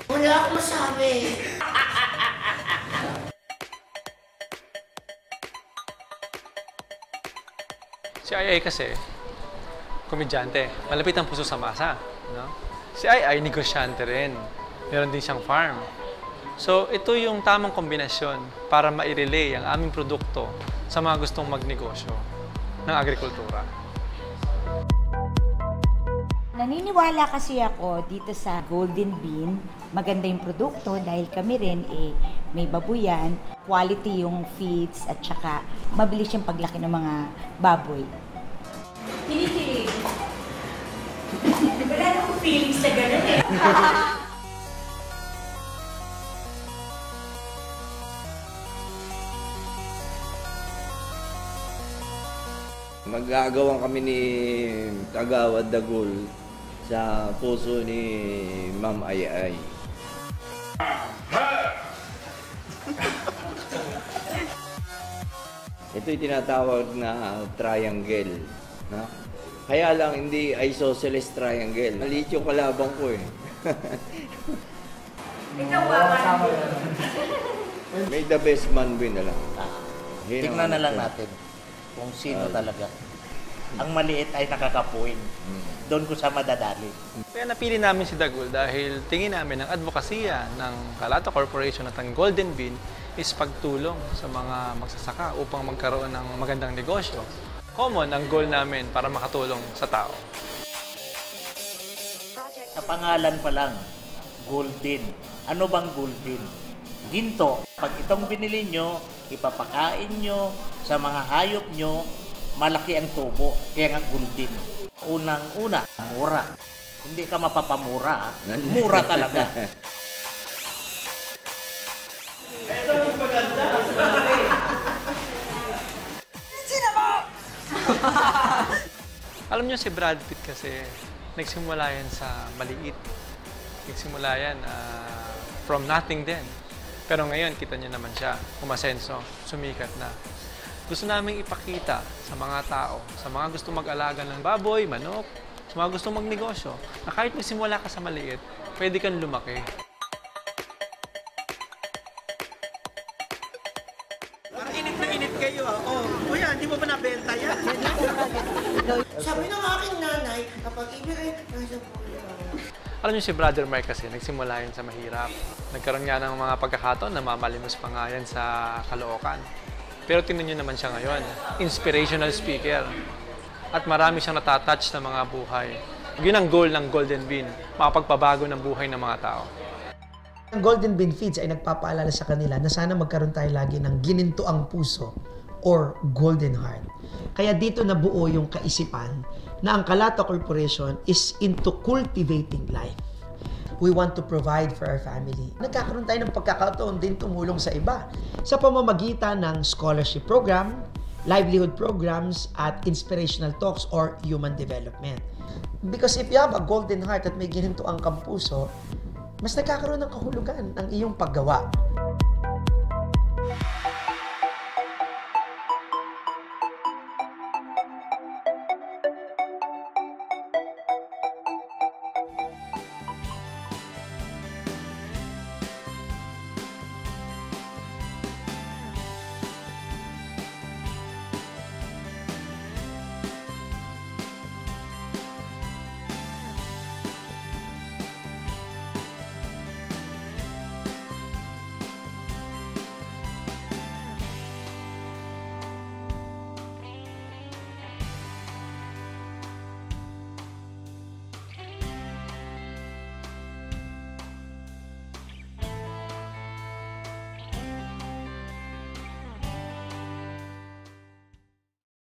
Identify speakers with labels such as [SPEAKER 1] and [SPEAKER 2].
[SPEAKER 1] Wala akong masabi.
[SPEAKER 2] Si Ai kasi, komedyante. Malapit ang puso sa masa. No? Si Ai negosyante rin. Meron din siyang farm. So, ito yung tamang kombinasyon para ma-relay ang aming produkto sa mga gustong magnegosyo ng agrikultura.
[SPEAKER 3] Naniniwala kasi ako dito sa Golden Bean, maganda yung produkto dahil kami rin may babuyan, quality yung feeds at saka mabilis yung paglaki ng mga baboy.
[SPEAKER 1] Kinikilig. Wala akong feelings na gano'n eh.
[SPEAKER 4] Magagawan kami ni Kagawad Dagul sa puso ni Ma'am Ai. Ito'y tinatawag na triangle. No? Kaya lang hindi isosceles triangle. Maliit yung kalabang ko eh.
[SPEAKER 1] Ikaw ba?
[SPEAKER 4] May the best man win na lang.
[SPEAKER 5] Tingnan na lang natin kung sino talaga. Ang maliit ay nakakapuin. Doon ko sa madadali.
[SPEAKER 2] Kaya napili namin si Dagul dahil tingin namin ang advokasya ng Kalata Corporation at ang Golden Bean is pagtulong sa mga magsasaka upang magkaroon ng magandang negosyo. Common ang goal namin para makatulong sa tao.
[SPEAKER 5] Sa pangalan pa lang, Golden. Ano bang Golden? Ginto. Pag itong binili nyo, ipapakain nyo sa mga hayop nyo, malaki ang tubo. Kaya nga Golden. Unang-una, mura. Hindi ka mapapamura. Mura talaga.
[SPEAKER 2] Alam niyo si Brad Pitt kasi nagsimula yan sa maliit. Nagsimula yan from nothing din. Pero ngayon, kita niyo naman siya, umasenso, sumikat na. Gusto naming ipakita sa mga tao, sa mga gusto mag-alaga ng baboy, manok, sa mga gusto magnegosyo, na kahit magsimula ka sa maliit, pwede kang lumaki.
[SPEAKER 6] Init na init kayo ah. Oh, yan, di mo ba nabenta yan?
[SPEAKER 1] Sabi ng aking nanay, kapag ibigay, nasa pulo.
[SPEAKER 2] Alam niyo si Brother Mike kasi nagsimula yan sa mahirap. Nagkaroon nga ng mga pagkakataon na mamalimos pa nga yan sa Caloocan. Pero tingnan niyo naman siya ngayon, inspirational speaker. At marami siyang natatouch na mga buhay. Yun ang goal ng Golden Bean, makapagpabago ng buhay ng mga tao.
[SPEAKER 7] Ang Golden Bean Feeds ay nagpapaalala sa kanila na sana magkaroon tayo lagi ng ginintoang puso or golden heart. Kaya dito nabuo yung kaisipan na ang Kalata Corporation is into cultivating life. We want to provide for our family. Nagkakaroon tayo ng pagkakataon din tumulong sa iba sa pamamagitan ng scholarship program, livelihood programs, at inspirational talks or human development. Because if you have a golden heart at may ginintoang kampuso, mas nagkakaroon ng kahulugan ang iyong paggawa.